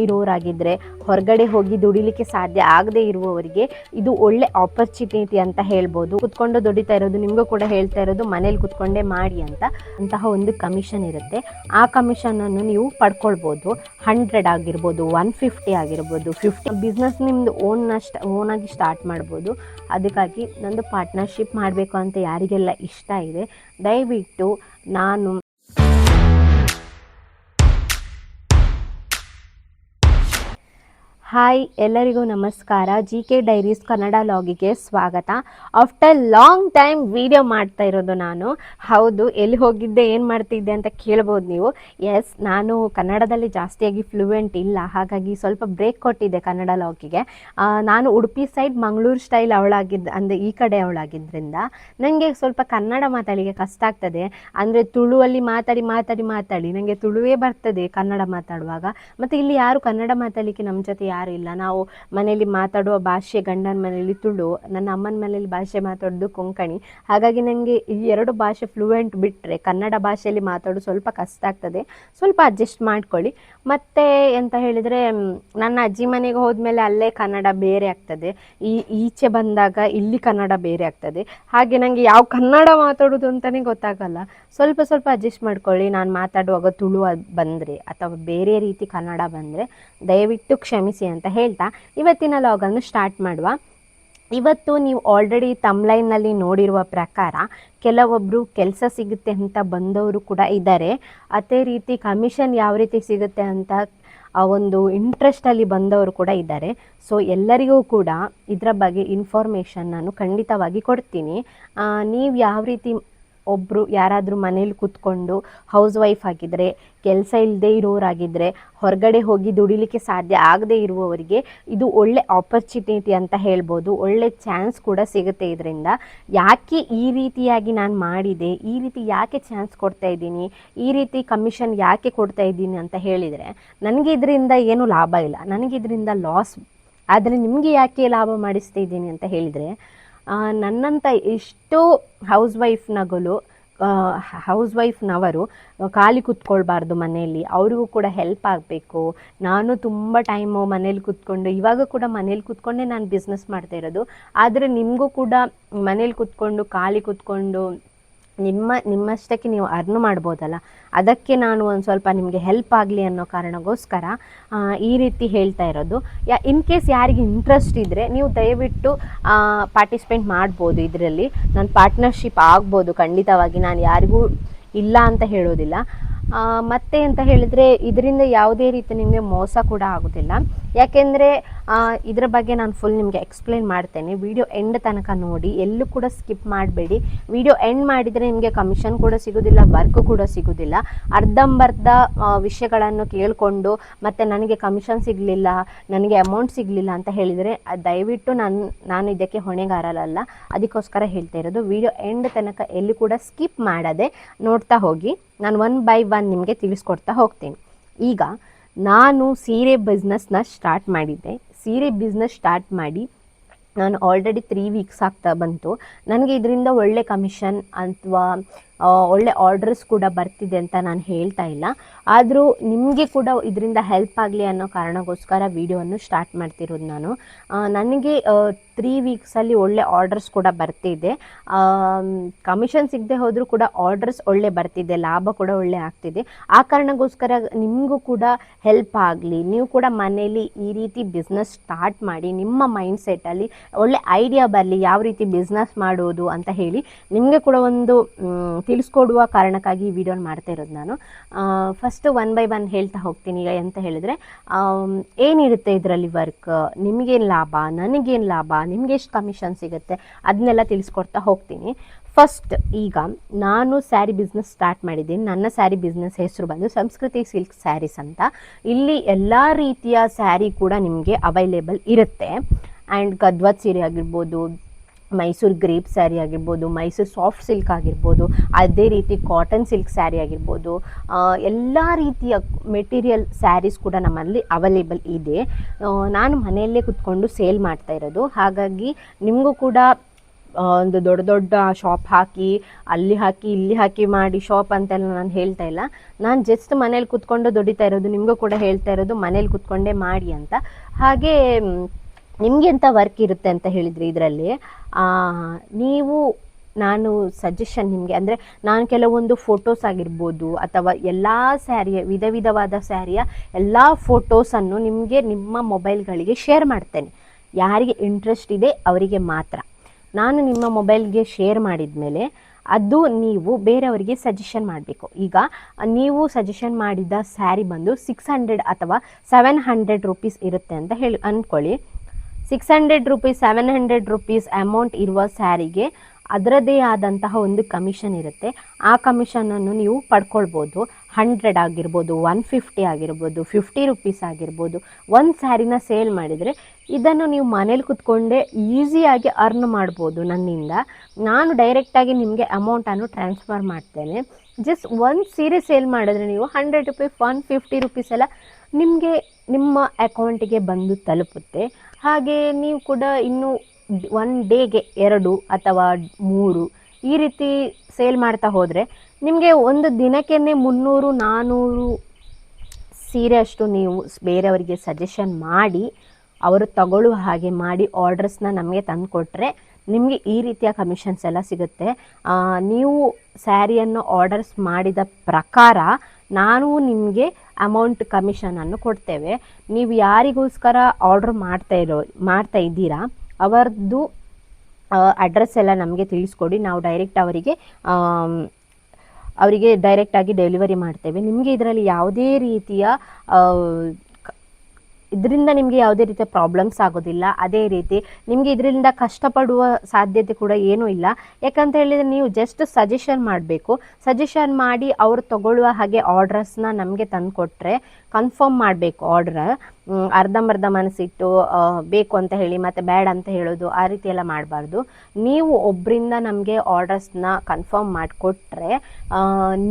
ಇರೋರಾಗಿದ್ದರೆ, ಹೊರಗಡೆ ಹೋಗಿ ದುಡಿಲಿಕ್ಕೆ ಸಾಧ್ಯ ಆಗದೆ ಇರುವವರಿಗೆ ಇದು ಒಳ್ಳೆ ಆಪರ್ಚುನಿಟಿ ಅಂತ ಹೇಳ್ಬೋದು. ಕುತ್ಕೊಂಡು ದುಡಿತಾ ಇರೋದು, ನಿಮಗೂ ಕೂಡ ಹೇಳ್ತಾ ಇರೋದು ಮನೇಲಿ ಕುತ್ಕೊಂಡೇ ಮಾಡಿ ಅಂತಹ ಒಂದು ಕಮಿಷನ್ ಇರುತ್ತೆ. ಆ ಕಮಿಷನನ್ನು ನೀವು ಪಡ್ಕೊಳ್ಬೋದು. 100 ಆಗಿರ್ಬೋದು, 150 ಆಗಿರ್ಬೋದು, 50 ಬಿಸ್ನೆಸ್ ನಿಮ್ಮದು ಓನಾಗಿ ಸ್ಟಾರ್ಟ್ ಮಾಡ್ಬೋದು. ಅದಕ್ಕಾಗಿ ನಂದು ಪಾರ್ಟ್ನರ್ಶಿಪ್ ಮಾಡಬೇಕು ಅಂತ ಯಾರಿಗೆಲ್ಲ ಇಷ್ಟ ಇದೆ, ದಯವಿಟ್ಟು ನಾನು ಹಾಯ್, ಎಲ್ಲರಿಗೂ ನಮಸ್ಕಾರ. GK ಡೈರೀಸ್ ಕನ್ನಡ ಲಾಗಿಗೆ ಸ್ವಾಗತ. ಆಫ್ಟರ್ ಲಾಂಗ್ ಟೈಮ್ ವಿಡಿಯೋ ಮಾಡ್ತಾ ಇರೋದು ನಾನು. ಹೌದು, ಎಲ್ಲಿ ಹೋಗಿದ್ದೆ, ಏನು ಮಾಡ್ತಿದ್ದೆ ಅಂತ ಕೇಳ್ಬೋದು ನೀವು. ಎಸ್, ನಾನು ಕನ್ನಡದಲ್ಲಿ ಜಾಸ್ತಿಯಾಗಿ ಫ್ಲೂಯೆಂಟ್ ಇಲ್ಲ, ಹಾಗಾಗಿ ಸ್ವಲ್ಪ ಬ್ರೇಕ್ ಕೊಟ್ಟಿದ್ದೆ ಕನ್ನಡ ಲಾಗಿಗೆ. ನಾನು ಉಡುಪಿ ಸೈಡ್ ಮಂಗಳೂರು ಸ್ಟೈಲ್ ಅಂದರೆ ಈ ಕಡೆ ಅವಳಾಗಿದ್ದರಿಂದ ನನಗೆ ಸ್ವಲ್ಪ ಕನ್ನಡ ಮಾತಾಡಲಿಕ್ಕೆ ಕಷ್ಟ ಆಗ್ತದೆ. ಅಂದರೆ ತುಳುವಲ್ಲಿ ಮಾತಾಡಿ ನನಗೆ ತುಳುವೇ ಬರ್ತದೆ ಕನ್ನಡ ಮಾತಾಡುವಾಗ. ಮತ್ತು ಇಲ್ಲಿ ಯಾರು ಕನ್ನಡ ಮಾತಾಡಲಿಕ್ಕೆ ನಮ್ಮ ಜೊತೆ ಯಾರು ಇಲ್ಲ. ನಾವು ಮನೆಯಲ್ಲಿ ಮಾತಾಡುವ ಭಾಷೆ, ಗಂಡನ ಮನೆಯಲ್ಲಿ ತುಳು, ನನ್ನ ಅಮ್ಮನ ಮನೆಯಲ್ಲಿ ಭಾಷೆ ಮಾತಾಡೋದು ಕೊಂಕಣಿ. ಹಾಗಾಗಿ ನನಗೆ ಈ 2 ಭಾಷೆ ಫ್ಲೂಯೆಂಟ್ ಬಿಟ್ಟರೆ ಕನ್ನಡ ಭಾಷೆಯಲ್ಲಿ ಮಾತಾಡೋದು ಸ್ವಲ್ಪ ಕಷ್ಟ ಆಗ್ತದೆ. ಸ್ವಲ್ಪ ಅಡ್ಜಸ್ಟ್ ಮಾಡ್ಕೊಳ್ಳಿ. ಮತ್ತು ಎಂತ ಹೇಳಿದರೆ, ನನ್ನ ಅಜ್ಜಿ ಮನೆಗೆ ಹೋದ್ಮೇಲೆ ಅಲ್ಲೇ ಕನ್ನಡ ಬೇರೆ ಆಗ್ತದೆ, ಈಚೆ ಬಂದಾಗ ಇಲ್ಲಿ ಕನ್ನಡ ಬೇರೆ ಆಗ್ತದೆ. ಹಾಗೆ ನನಗೆ ಯಾವ ಕನ್ನಡ ಮಾತಾಡೋದು ಅಂತಲೇ ಗೊತ್ತಾಗಲ್ಲ. ಸ್ವಲ್ಪ ಅಡ್ಜಸ್ಟ್ ಮಾಡ್ಕೊಳ್ಳಿ. ನಾನು ಮಾತಾಡುವಾಗ ತುಳು ಬಂದರೆ ಅಥವಾ ಬೇರೆ ರೀತಿ ಕನ್ನಡ ಬಂದರೆ ದಯವಿಟ್ಟು ಕ್ಷಮಿಸಿ ಅಂತ ಹೇಳ್ತಾ ಇವತ್ತಿನ ಲಾಗನ್ನು ಸ್ಟಾರ್ಟ್ ಮಾಡುವ. ಇವತ್ತು ನೀವು ಆಲ್ರೆಡಿ ತಮ್ಲೈನ್ನಲ್ಲಿ ನೋಡಿರುವ ಪ್ರಕಾರ ಕೆಲವೊಬ್ಬರು ಕೆಲಸ ಸಿಗುತ್ತೆ ಅಂತ ಬಂದವರು ಕೂಡ ಇದ್ದಾರೆ. ಅದೇ ರೀತಿ ಕಮಿಷನ್ ಯಾವ ರೀತಿ ಸಿಗುತ್ತೆ ಅಂತ ಒಂದು ಇಂಟ್ರೆಸ್ಟಲ್ಲಿ ಬಂದವರು ಕೂಡ ಇದ್ದಾರೆ. ಸೊ ಎಲ್ಲರಿಗೂ ಕೂಡ ಇದರ ಬಗ್ಗೆ ಇನ್ಫಾರ್ಮೇಷನ್ ನಾನು ಖಂಡಿತವಾಗಿ ಕೊಡ್ತೀನಿ. ನೀವು ಯಾವ ರೀತಿ ಯಾರಾದರೂ ಮನೇಲಿ ಕೂತ್ಕೊಂಡು ಹೌಸ್ ವೈಫ್ ಆಗಿದ್ದರೆ, ಕೆಲಸ ಇಲ್ಲದೆ ಇರೋರಾಗಿದ್ದರೆ, ಹೊರಗಡೆ ಹೋಗಿ ದುಡಿಲಿಕ್ಕೆ ಸಾಧ್ಯ ಆಗದೆ ಇರುವವರಿಗೆ ಇದು ಒಳ್ಳೆ ಆಪರ್ಚುನಿಟಿ ಅಂತ ಹೇಳ್ಬೋದು. ಒಳ್ಳೆ ಚಾನ್ಸ್ ಕೂಡ ಸಿಗುತ್ತೆ ಇದರಿಂದ. ಯಾಕೆ ಈ ರೀತಿಯಾಗಿ ನಾನು ಮಾಡಿದೆ, ಈ ರೀತಿ ಯಾಕೆ ಚಾನ್ಸ್ ಕೊಡ್ತಾ ಇದ್ದೀನಿ, ಈ ರೀತಿ ಕಮಿಷನ್ ಯಾಕೆ ಕೊಡ್ತಾ ಇದ್ದೀನಿ ಅಂತ ಹೇಳಿದರೆ, ನನಗೆ ಇದರಿಂದ ಏನು ಲಾಭ ಇಲ್ಲ, ನನಗೆ ಇದರಿಂದ ಲಾಸ್. ಆದರೆ ನಿಮಗೆ ಯಾಕೆ ಲಾಭ ಮಾಡಿಸ್ತಾ ಇದ್ದೀನಿ ಅಂತ ಹೇಳಿದರೆ, ನನ್ನಂಥ ಎಷ್ಟೋ ಹೌಸ್ ವೈಫ್ನವರು ಖಾಲಿ ಕೂತ್ಕೊಳ್ಬಾರ್ದು ಮನೆಯಲ್ಲಿ, ಅವ್ರಿಗೂ ಕೂಡ ಹೆಲ್ಪ್ ಆಗಬೇಕು. ನಾನು ತುಂಬ ಟೈಮು ಮನೇಲಿ ಕೂತ್ಕೊಂಡು, ಇವಾಗ ಕೂಡ ಮನೇಲಿ ಕೂತ್ಕೊಂಡೇ ನಾನು ಬಿಸ್ನೆಸ್ ಮಾಡ್ತಾ ಇರೋದು. ಆದರೆ ನಿಮಗೂ ಕೂಡ ಮನೇಲಿ ಕೂತ್ಕೊಂಡು ಖಾಲಿ ಕೂತ್ಕೊಂಡು ನಿಮ್ಮಷ್ಟಕ್ಕೆ ನೀವು ಅರ್ನ್ ಮಾಡ್ಬೋದಲ್ಲ, ಅದಕ್ಕೆ ನಾನು ಒಂದು ಸ್ವಲ್ಪ ನಿಮಗೆ ಹೆಲ್ಪ್ ಆಗಲಿ ಅನ್ನೋ ಕಾರಣಕ್ಕೋಸ್ಕರ ಈ ರೀತಿ ಹೇಳ್ತಾ ಇರೋದು. ಇನ್ ಕೇಸ್ ಯಾರಿಗೆ ಇಂಟ್ರೆಸ್ಟ್ ಇದ್ದರೆ ನೀವು ದಯವಿಟ್ಟು ಪಾರ್ಟಿಸಿಪೇಟ್ ಮಾಡ್ಬೋದು. ಇದರಲ್ಲಿ ನನ್ನ ಪಾರ್ಟ್ನರ್ಶಿಪ್ ಆಗ್ಬೋದು ಖಂಡಿತವಾಗಿ, ನಾನು ಯಾರಿಗೂ ಇಲ್ಲ ಅಂತ ಹೇಳೋದಿಲ್ಲ. ಮತ್ತೆ ಅಂತ ಹೇಳಿದರೆ ಇದರಿಂದ ಯಾವುದೇ ರೀತಿ ನಿಮಗೆ ಮೋಸ ಕೂಡ ಆಗೋದಿಲ್ಲ. ಯಾಕೆಂದರೆ ಇದರ ಬಗ್ಗೆ ನಾನು ಫುಲ್ ನಿಮಗೆ ಎಕ್ಸ್ಪ್ಲೇನ್ ಮಾಡ್ತೇನೆ. ವಿಡಿಯೋ ಎಂಡ್ ತನಕ ನೋಡಿ, ಎಲ್ಲೂ ಕೂಡ ಸ್ಕಿಪ್ ಮಾಡಬೇಡಿ. ವಿಡಿಯೋ ಎಂಡ್ ಮಾಡಿದರೆ ನಿಮಗೆ ಕಮಿಷನ್ ಕೂಡ ಸಿಗೋದಿಲ್ಲ, ವರ್ಕ್ ಕೂಡ ಸಿಗೋದಿಲ್ಲ. ಅರ್ಧಂಬರ್ಧ ವಿಷಯಗಳನ್ನು ಕೇಳಿಕೊಂಡು ಮತ್ತು ನನಗೆ ಕಮಿಷನ್ ಸಿಗಲಿಲ್ಲ, ನನಗೆ ಅಮೌಂಟ್ ಸಿಗಲಿಲ್ಲ ಅಂತ ಹೇಳಿದರೆ ದಯವಿಟ್ಟು ನಾನು ಇದಕ್ಕೆ ಹೊಣೆಗಾರರಲ್ಲ. ಅದಕ್ಕೋಸ್ಕರ ಹೇಳ್ತಾ ಇರೋದು, ವಿಡಿಯೋ ಎಂಡ್ ತನಕ ಎಲ್ಲೂ ಕೂಡ ಸ್ಕಿಪ್ ಮಾಡದೆ ನೋಡ್ತಾ ಹೋಗಿ. ನಾನು 1 by 1 ನಿಮಗೆ ತಿಳಿಸ್ಕೊಡ್ತಾ ಹೋಗ್ತೀನಿ. ಈಗ ನಾನು ಸೀರೆ ಬಿಸ್ನೆಸ್ನ ಸ್ಟಾರ್ಟ್ ಮಾಡಿದ್ದೆ. ಸೀರೆ ಬಿಸ್ನೆಸ್ ಸ್ಟಾರ್ಟ್ ಮಾಡಿ ನಾನು ಆಲ್ರೆಡಿ 3 ವೀಕ್ಸ್ ಆಗ್ತಾ ಬಂತು. ನನಗೆ ಇದರಿಂದ ಒಳ್ಳೆ ಕಮಿಷನ್ ಅಥವಾ ಒಳ್ಳೆ ಆರ್ಡರ್ಸ್ ಕೂಡ ಬರ್ತಿದೆ ಅಂತ ನಾನು ಹೇಳ್ತಾ ಇಲ್ಲ. ಆದರೂ ನಿಮಗೆ ಕೂಡ ಇದರಿಂದ ಹೆಲ್ಪ್ ಆಗಲಿ ಅನ್ನೋ ಕಾರಣಕ್ಕೋಸ್ಕರ ವಿಡಿಯೋವನ್ನು ಸ್ಟಾರ್ಟ್ ಮಾಡ್ತಿರೋದು ನಾನು. ನನಗೆ 3 ವೀಕ್ಸಲ್ಲಿ ಒಳ್ಳೆ ಆರ್ಡರ್ಸ್ ಕೂಡ ಬರ್ತಿದೆ. ಕಮಿಷನ್ ಸಿಗದೆ ಹೋದರೂ ಕೂಡ ಆರ್ಡರ್ಸ್ ಒಳ್ಳೆ ಬರ್ತಿದೆ, ಲಾಭ ಕೂಡ ಒಳ್ಳೆ ಆಗ್ತಿದೆ. ಆ ಕಾರಣಕ್ಕೋಸ್ಕರ ನಿಮಗೂ ಕೂಡ ಹೆಲ್ಪ್ ಆಗಲಿ, ನೀವು ಕೂಡ ಮನೇಲಿ ಈ ರೀತಿ ಬಿಸ್ನೆಸ್ ಸ್ಟಾರ್ಟ್ ಮಾಡಿ, ನಿಮ್ಮ ಮೈಂಡ್ಸೆಟ್ಟಲ್ಲಿ ಒಳ್ಳೆ ಐಡಿಯಾ ಬರಲಿ ಯಾವ ರೀತಿ ಬಿಸ್ನೆಸ್ ಮಾಡೋದು ಅಂತ ಹೇಳಿ ನಿಮಗೆ ಕೂಡ ಒಂದು ತಿಳಿಸ್ಕೊಡುವ ಕಾರಣಕ್ಕಾಗಿ ಈ ವಿಡಿಯೋನ ಮಾಡ್ತಾ ಇರೋದು ನಾನು. ಫಸ್ಟ್ 1 by 1 ಹೇಳ್ತಾ ಹೋಗ್ತೀನಿ. ಈಗ ಎಂತ ಹೇಳಿದರೆ, ಏನಿರುತ್ತೆ ಇದರಲ್ಲಿ ವರ್ಕ್, ನಿಮಗೇನು ಲಾಭ, ನನಗೇನು ಲಾಭ, ನಿಮಗೆ ಎಷ್ಟು ಕಮಿಷನ್ ಸಿಗುತ್ತೆ, ಅದನ್ನೆಲ್ಲ ತಿಳಿಸ್ಕೊಡ್ತಾ ಹೋಗ್ತೀನಿ. ಫಸ್ಟ್, ಈಗ ನಾನು ಸ್ಯಾರಿ ಬಿಸ್ನೆಸ್ ಸ್ಟಾರ್ಟ್ ಮಾಡಿದ್ದೀನಿ. ನನ್ನ ಸ್ಯಾರಿ ಬಿಸ್ನೆಸ್ ಹೆಸರು ಬಂದು ಸಂಸ್ಕೃತಿ ಸಿಲ್ಕ್ ಸ್ಯಾರೀಸ್ ಅಂತ. ಇಲ್ಲಿ ಎಲ್ಲ ರೀತಿಯ ಸ್ಯಾರಿ ಕೂಡ ನಿಮಗೆ ಅವೈಲೇಬಲ್ ಇರುತ್ತೆ. ಆ್ಯಂಡ್ ಗದ್ವಾದ್ ಸೀರೆ ಆಗಿರ್ಬೋದು, ಮೈಸೂರು ಗ್ರೇಪ್ ಸ್ಯಾರಿ ಆಗಿರ್ಬೋದು, ಮೈಸೂರು ಸಾಫ್ಟ್ ಸಿಲ್ಕ್ ಆಗಿರ್ಬೋದು, ಅದೇ ರೀತಿ ಕಾಟನ್ ಸಿಲ್ಕ್ ಸ್ಯಾರಿ ಆಗಿರ್ಬೋದು, ಎಲ್ಲ ರೀತಿಯ ಮೆಟೀರಿಯಲ್ ಸ್ಯಾರೀಸ್ ಕೂಡ ನಮ್ಮಲ್ಲಿ ಅವೈಲೇಬಲ್ ಇದೆ. ನಾನು ಮನೆಯಲ್ಲೇ ಕುತ್ಕೊಂಡು ಸೇಲ್ ಮಾಡ್ತಾ ಇರೋದು. ಹಾಗಾಗಿ ನಿಮಗೂ ಕೂಡ ಒಂದು ದೊಡ್ಡ ದೊಡ್ಡ ಶಾಪ್ ಹಾಕಿ ಅಲ್ಲಿ ಹಾಕಿ ಇಲ್ಲಿ ಹಾಕಿ ಮಾಡಿ ಶಾಪ್ ಅಂತೆಲ್ಲ ನಾನು ಹೇಳ್ತಾ ಇಲ್ಲ. ನಾನು ಜಸ್ಟ್ ಮನೇಲಿ ಕೂತ್ಕೊಂಡು ದುಡಿತಾ ಇರೋದು, ನಿಮಗೂ ಕೂಡ ಹೇಳ್ತಾ ಇರೋದು ಮನೇಲಿ ಕೂತ್ಕೊಂಡೇ ಮಾಡಿ ಅಂತ. ಹಾಗೆ ನಿಮಗೆ ಎಂಥ ವರ್ಕ್ ಇರುತ್ತೆ ಅಂತ ಹೇಳಿದರೆ ಇದರಲ್ಲಿ ನೀವು ನಾನು ಸಜೆಷನ್ ನಿಮಗೆ ಅಂದರೆ, ನಾನು ಕೆಲವೊಂದು ಫೋಟೋಸ್ ಆಗಿರ್ಬೋದು ಅಥವಾ ಎಲ್ಲ ಸ್ಯಾರಿಯ ವಿಧ ವಿಧವಾದ ಸ್ಯಾರಿಯ ಎಲ್ಲ ಫೋಟೋಸನ್ನು ನಿಮಗೆ ನಿಮ್ಮ ಮೊಬೈಲ್ಗಳಿಗೆ ಶೇರ್ ಮಾಡ್ತೇನೆ. ಯಾರಿಗೆ ಇಂಟ್ರೆಸ್ಟ್ ಇದೆ ಅವರಿಗೆ ಮಾತ್ರ. ನಾನು ನಿಮ್ಮ ಮೊಬೈಲ್ಗೆ ಶೇರ್ ಮಾಡಿದ ಮೇಲೆ ಅದು ನೀವು ಬೇರೆಯವರಿಗೆ ಸಜೆಷನ್ ಮಾಡಬೇಕು. ಈಗ ನೀವು ಸಜೆಷನ್ ಮಾಡಿದ ಸ್ಯಾರಿ ಬಂದು 600 ಅಥವಾ 700 ರುಪೀಸ್ ಇರುತ್ತೆ ಅಂತ ಅಂದ್ಕೊಳ್ಳಿ. 600 ರುಪೀಸ್ 700 ರುಪೀಸ್ ಅಮೌಂಟ್ ಇರುವ ಸ್ಯಾರಿಗೆ ಅದರದ್ದೇ ಆದಂತಹ ಒಂದು ಕಮಿಷನ್ ಇರುತ್ತೆ. ಆ ಕಮಿಷನನ್ನು ನೀವು ಪಡ್ಕೊಳ್ಬೋದು. 100 ಆಗಿರ್ಬೋದು, 150 ಆಗಿರ್ಬೋದು, 50 ರುಪೀಸ್ ಆಗಿರ್ಬೋದು. ಒಂದು ಸ್ಯಾರಿನ ಸೇಲ್ ಮಾಡಿದರೆ ಇದನ್ನು ನೀವು ಮನೇಲಿ ಕೂತ್ಕೊಂಡೇ ಈಸಿಯಾಗಿ ಅರ್ನ್ ಮಾಡ್ಬೋದು ನನ್ನಿಂದ. ನಾನು ಡೈರೆಕ್ಟಾಗಿ ನಿಮಗೆ ಅಮೌಂಟನ್ನು ಟ್ರಾನ್ಸ್ಫರ್ ಮಾಡ್ತೇನೆ. ಜಸ್ಟ್ ಒಂದು ಸೀರೆ ಸೇಲ್ ಮಾಡಿದ್ರೆ ನೀವು 100 ರುಪೀಸ್ 150 ರುಪೀಸ್ ಎಲ್ಲ ನಿಮಗೆ ನಿಮ್ಮ ಅಕೌಂಟಿಗೆ ಬಂದು ತಲುಪುತ್ತೆ. ಹಾಗೆ ನೀವು ಕೂಡ ಇನ್ನು ಒನ್ ಡೇಗೆ 2 ಅಥವಾ 3 ಈ ರೀತಿ ಸೇಲ್ ಮಾಡ್ತಾ ಹೋದರೆ ನಿಮಗೆ ಒಂದು ದಿನಕ್ಕೇ 300-400 ಸೀರೆ ಅಷ್ಟು ನೀವು ಬೇರೆಯವರಿಗೆ ಸಜೆಷನ್ ಮಾಡಿ ಅವರು ತಗೊಳ್ಳುವ ಹಾಗೆ ಮಾಡಿ ಆರ್ಡರ್ಸ್ನ ನಮಗೆ ತಂದು ಕೊಟ್ಟರೆ ನಿಮಗೆ ಈ ರೀತಿಯ ಕಮಿಷನ್ಸ್ ಎಲ್ಲ ಸಿಗುತ್ತೆ. ನೀವು ಸ್ಯಾರಿಯನ್ನು ಆರ್ಡರ್ಸ್ ಮಾಡಿದ ಪ್ರಕಾರ ನಾನು ನಿಮಗೆ ಅಮೌಂಟ್ ಕಮಿಷನನ್ನು ಕೊಡ್ತೇವೆ. ನೀವು ಯಾರಿಗೋಸ್ಕರ ಆರ್ಡ್ರ್ ಮಾಡ್ತಾ ಇದ್ದೀರಾ ಅವರದ್ದು ಅಡ್ರೆಸ್ ಎಲ್ಲ ನಮಗೆ ತಿಳಿಸ್ಕೊಡಿ. ನಾವು ಡೈರೆಕ್ಟ್ ಅವರಿಗೆ ಡೈರೆಕ್ಟಾಗಿ ಡೆಲಿವರಿ ಮಾಡ್ತೇವೆ. ನಿಮಗೆ ಇದರಲ್ಲಿ ಯಾವುದೇ ರೀತಿಯ ಇದರಿಂದ ನಿಮಗೆ ಯಾವುದೇ ರೀತಿಯ ಪ್ರಾಬ್ಲಮ್ಸ್ ಆಗೋದಿಲ್ಲ. ಅದೇ ರೀತಿ ನಿಮಗೆ ಇದರಿಂದ ಕಷ್ಟಪಡುವ ಸಾಧ್ಯತೆ ಕೂಡ ಏನೂ ಇಲ್ಲ. ಯಾಕಂತ ಹೇಳಿದರೆ ನೀವು ಜಸ್ಟ್ ಸಜೆಷನ್ ಮಾಡಬೇಕು. ಸಜೆಷನ್ ಮಾಡಿ ಅವರು ತಗೊಳ್ಳುವ ಹಾಗೆ ಆರ್ಡ್ರಸ್ನ ನಮಗೆ ತಂದು ಕೊಟ್ಟರೆ ಕನ್ಫರ್ಮ್ ಮಾಡಬೇಕು. ಆರ್ಡ್ರ್ ಅರ್ಧಂಬರ್ಧ ಮನಸ್ಸಿಟ್ಟು ಬೇಕು ಅಂತ ಹೇಳಿ ಮತ್ತು ಬೇಡ ಅಂತ ಹೇಳೋದು ಆ ರೀತಿ ಎಲ್ಲ ಮಾಡಬಾರ್ದು. ನೀವು ಒಬ್ಬರಿಂದ ನಮಗೆ ಆರ್ಡರ್ಸ್ನ ಕನ್ಫರ್ಮ್ ಮಾಡಿಕೊಟ್ರೆ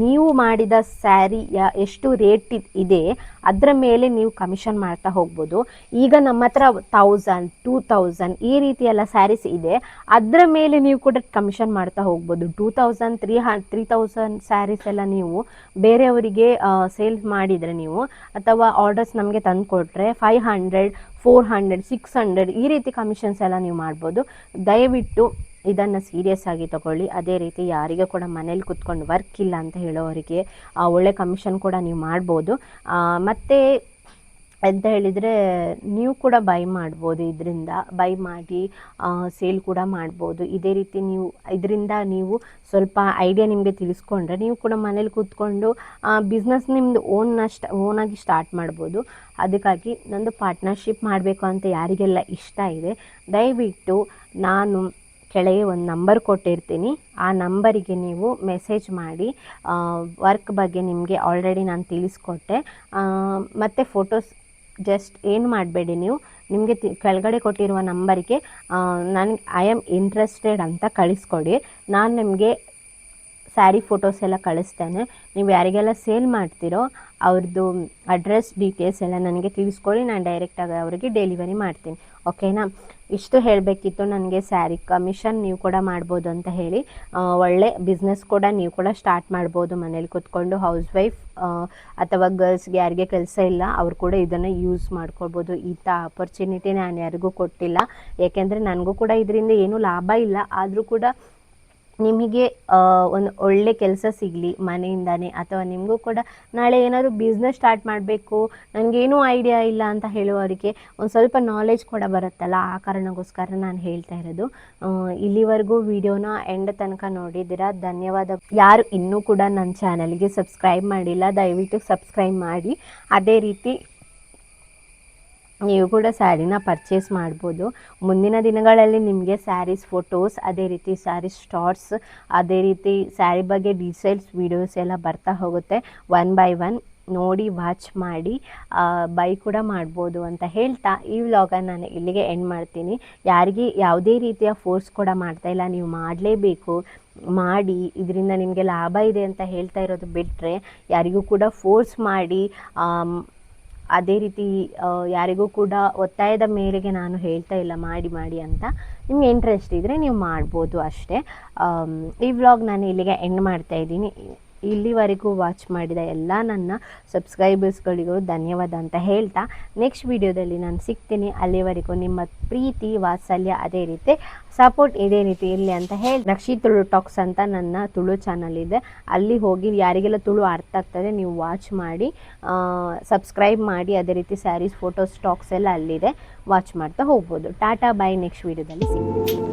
ನೀವು ಮಾಡಿದ ಸ್ಯಾರಿ ಎಷ್ಟು ರೇಟ್ ಇದೆ ಅದರ ಮೇಲೆ ನೀವು ಕಮಿಷನ್ ಮಾಡ್ತಾ ಹೋಗ್ಬೋದು. ಈಗ ನಮ್ಮ ಹತ್ರ 1000, 2000 ಈ ರೀತಿ ಎಲ್ಲ ಸ್ಯಾರೀಸ್ ಇದೆ. ಅದರ ಮೇಲೆ ನೀವು ಕೂಡ ಕಮಿಷನ್ ಮಾಡ್ತಾ ಹೋಗ್ಬೋದು. 2000, 3000 ಸ್ಯಾರೀಸ್ ಎಲ್ಲ ನೀವು ಬೇರೆಯವರಿಗೆ ಸೇಲ್ ಮಾಡಿದರೆ ನೀವು ಅಥವಾ ಆರ್ಡರ್ಸ್ ನಮಗೆ ತಂದು ಕೊಟ್ಟರೆ 500, 400, 600 ಈ ರೀತಿ ಕಮಿಷನ್ಸ್ ಎಲ್ಲ ನೀವು ಮಾಡ್ಬೋದು. ದಯವಿಟ್ಟು ಇದನ್ನು ಸೀರಿಯಸ್ ಆಗಿ ತಗೊಳ್ಳಿ. ಅದೇ ರೀತಿ ಯಾರಿಗೆ ಕೂಡ ಮನೇಲಿ ಕೂತ್ಕೊಂಡು ವರ್ಕ್ ಇಲ್ಲ ಅಂತ ಹೇಳೋರಿಗೆ ಒಳ್ಳೆ ಕಮಿಷನ್ ಕೂಡ ನೀವು ಮಾಡ್ಬೋದು. ಮತ್ತು ಅಂತ ಹೇಳಿದರೆ ನೀವು ಕೂಡ ಬೈ ಮಾಡ್ಬೋದು. ಇದರಿಂದ ಬೈ ಮಾಡಿ ಸೇಲ್ ಕೂಡ ಮಾಡ್ಬೋದು. ಇದೇ ರೀತಿ ನೀವು ಇದರಿಂದ ನೀವು ಸ್ವಲ್ಪ ಐಡಿಯಾ ನಿಮಗೆ ತಿಳಿಸ್ಕೊಂಡ್ರೆ ನೀವು ಕೂಡ ಮನೇಲಿ ಕೂತ್ಕೊಂಡು ಬಿಸ್ನೆಸ್ ನಿಮ್ಮದು ಓನಾಗಿ ಸ್ಟಾರ್ಟ್ ಮಾಡ್ಬೋದು. ಅದಕ್ಕಾಗಿ ನಂದು ಪಾರ್ಟ್ನರ್ಶಿಪ್ ಮಾಡಬೇಕು ಅಂತ ಯಾರಿಗೆಲ್ಲ ಇಷ್ಟ ಇದೆ ದಯವಿಟ್ಟು ನಾನು ಕೆಳಗೆ ಒಂದು ನಂಬರ್ ಕೊಟ್ಟಿರ್ತೀನಿ. ಆ ನಂಬರಿಗೆ ನೀವು ಮೆಸೇಜ್ ಮಾಡಿ. ವರ್ಕ್ ಬಗ್ಗೆ ನಿಮಗೆ ಆಲ್ರೆಡಿ ನಾನು ತಿಳಿಸ್ಕೊಟ್ಟೆ. ಮತ್ತು ಫೋಟೋಸ್ ಜಸ್ಟ್ ಏನು ಮಾಡಬೇಡಿ, ನೀವು ನಿಮಗೆ ಕೆಳಗಡೆ ಕೊಟ್ಟಿರುವ ನಂಬರಿಗೆ ನನಗೆ ಐ ಆಮ್ ಇಂಟ್ರೆಸ್ಟೆಡ್ ಅಂತ ಕಳಿಸ್ಕೊಡಿ. ನಾನು ನಿಮಗೆ ಸ್ಯಾರಿ ಫೋಟೋಸ್ ಎಲ್ಲ ಕಳಿಸ್ತೇನೆ. ನೀವು ಯಾರಿಗೆಲ್ಲ ಸೇಲ್ ಮಾಡ್ತೀರೋ ಅವ್ರದ್ದು ಅಡ್ರೆಸ್ ಡೀಟೇಲ್ಸ್ ಎಲ್ಲ ನನಗೆ ತಿಳಿಸ್ಕೊಳ್ಳಿ. ನಾನು ಡೈರೆಕ್ಟಾಗಿ ಅವರಿಗೆ ಡೆಲಿವರಿ ಮಾಡ್ತೀನಿ. ಓಕೆನಾ? ಇಷ್ಟು ಹೇಳಬೇಕಿತ್ತು. ನನಗೆ ಸ್ಯಾರಿ ಕಮಿಷನ್ ನೀವು ಕೂಡ ಮಾಡ್ಬೋದು ಅಂತ ಹೇಳಿ ಒಳ್ಳೆ ಬಿಸ್ನೆಸ್ ಕೂಡ ನೀವು ಕೂಡ ಸ್ಟಾರ್ಟ್ ಮಾಡ್ಬೋದು ಮನೇಲಿ ಕೂತ್ಕೊಂಡು. ಹೌಸ್ ವೈಫ್ ಅಥವಾ ಗರ್ಲ್ಸ್ಗೆ ಯಾರಿಗೆ ಕೆಲಸ ಇಲ್ಲ ಅವರು ಕೂಡ ಇದನ್ನು ಯೂಸ್ ಮಾಡ್ಕೊಳ್ಬೋದು. ಇಂಥ ಆಪರ್ಚುನಿಟಿ ನಾನು ಯಾರಿಗೂ ಕೊಟ್ಟಿಲ್ಲ. ಏಕೆಂದರೆ ನನಗೂ ಕೂಡ ಇದರಿಂದ ಏನೂ ಲಾಭ ಇಲ್ಲ. ಆದರೂ ಕೂಡ ನಿಮಗೆ ಒಂದು ಒಳ್ಳೆ ಕೆಲಸ ಸಿಗಲಿ ಮನೆಯಿಂದಾನೇ, ಅಥವಾ ನಿಮಗೂ ಕೂಡ ನಾಳೆ ಏನಾದರೂ ಬಿಸ್ನೆಸ್ ಸ್ಟಾರ್ಟ್ ಮಾಡಬೇಕು ನನಗೇನೂ ಐಡಿಯಾ ಇಲ್ಲ ಅಂತ ಹೇಳುವವರಿಗೆ ಒಂದು ಸ್ವಲ್ಪ ನಾಲೆಜ್ ಕೂಡ ಬರುತ್ತಲ್ಲ, ಆ ಕಾರಣಕ್ಕೋಸ್ಕರ ನಾನು ಹೇಳ್ತಾ ಇರೋದು. ಇಲ್ಲಿವರೆಗೂ ವಿಡಿಯೋನ ಎಂಡ್ ತನಕ ನೋಡಿದ್ದೀರಾ, ಧನ್ಯವಾದ. ಯಾರು ಇನ್ನೂ ಕೂಡ ನನ್ನ ಚಾನಲ್ಗೆ ಸಬ್ಸ್ಕ್ರೈಬ್ ಮಾಡಿಲ್ಲ ದಯವಿಟ್ಟು ಸಬ್ಸ್ಕ್ರೈಬ್ ಮಾಡಿ. ಅದೇ ರೀತಿ ನೀವು ಕೂಡ ಸ್ಯಾರಿನ ಪರ್ಚೇಸ್ ಮಾಡ್ಬೋದು. ಮುಂದಿನ ದಿನಗಳಲ್ಲಿ ನಿಮಗೆ ಸ್ಯಾರೀಸ್ ಫೋಟೋಸ್, ಅದೇ ರೀತಿ ಸ್ಯಾರೀಸ್ ಶಾರ್ಟ್ಸ್, ಅದೇ ರೀತಿ ಸ್ಯಾರಿ ಬಗ್ಗೆ ಡೀಟೇಲ್ಸ್ ವೀಡಿಯೋಸ್ ಎಲ್ಲ ಬರ್ತಾ ಹೋಗುತ್ತೆ. 1 by 1 ನೋಡಿ ವಾಚ್ ಮಾಡಿ ಬೈ ಕೂಡ ಮಾಡ್ಬೋದು ಅಂತ ಹೇಳ್ತಾ ಈ ವ್ಲಾಗನ್ನು ನಾನು ಇಲ್ಲಿಗೆ ಎಂಡ್ ಮಾಡ್ತೀನಿ. ಯಾರಿಗೆ ಯಾವುದೇ ರೀತಿಯ ಫೋರ್ಸ್ ಕೂಡ ಮಾಡ್ತಾ ಇಲ್ಲ, ನೀವು ಮಾಡಲೇಬೇಕು ಮಾಡಿ, ಇದರಿಂದ ನಿಮಗೆ ಲಾಭ ಇದೆ ಅಂತ ಹೇಳ್ತಾ ಇರೋದು ಬಿಟ್ಟರೆ ಯಾರಿಗೂ ಕೂಡ ಫೋರ್ಸ್ ಮಾಡಿ ಅದೇ ರೀತಿ ಯಾರಿಗೂ ಕೂಡ ಒತ್ತಾಯದ ಮೇರೆಗೆ ನಾನು ಹೇಳ್ತಾ ಇಲ್ಲ ಮಾಡಿ ಮಾಡಿ ಅಂತ. ನಿಮ್ಗೆ ಇಂಟ್ರೆಸ್ಟ್ ಇದ್ದರೆ ನೀವು ಮಾಡ್ಬೋದು ಅಷ್ಟೇ. ಈ ವ್ಲಾಗ್ ನಾನು ಇಲ್ಲಿಗೆ ಎಂಡ್ ಮಾಡ್ತಾ ಇದ್ದೀನಿ. ಇಲ್ಲಿವರೆಗೂ ವಾಚ್ ಮಾಡಿದ ಎಲ್ಲ ನನ್ನ ಸಬ್ಸ್ಕ್ರೈಬರ್ಸ್ಗಳಿಗೂ ಧನ್ಯವಾದ ಅಂತ ಹೇಳ್ತಾ ನೆಕ್ಸ್ಟ್ ವಿಡಿಯೋದಲ್ಲಿ ನಾನು ಸಿಗ್ತೀನಿ. ಅಲ್ಲಿವರೆಗೂ ನಿಮ್ಮ ಪ್ರೀತಿ ವಾತ್ಸಲ್ಯ ಅದೇ ರೀತಿ ಸಪೋರ್ಟ್ ಇದೇ ರೀತಿ ಇರಲಿ ಅಂತ ಹೇಳಿ, ರಕ್ಷಿ ತುಳು ಟಾಕ್ಸ್ ಅಂತ ನನ್ನ ತುಳು ಚಾನಲ್ ಇದೆ, ಅಲ್ಲಿ ಹೋಗಿ ಯಾರಿಗೆಲ್ಲ ತುಳು ಅರ್ಥ ಆಗ್ತದೆ ನೀವು ವಾಚ್ ಮಾಡಿ, ಸಬ್ಸ್ಕ್ರೈಬ್ ಮಾಡಿ. ಅದೇ ರೀತಿ ಸ್ಯಾರೀಸ್ ಫೋಟೋಸ್ ಟಾಕ್ಸ್ ಎಲ್ಲ ಅಲ್ಲಿದೆ, ವಾಚ್ ಮಾಡ್ತಾ ಹೋಗ್ಬೋದು. ಟಾಟಾ ಬೈ, ನೆಕ್ಸ್ಟ್ ವಿಡಿಯೋದಲ್ಲಿ ಸಿಗ್ತೀನಿ.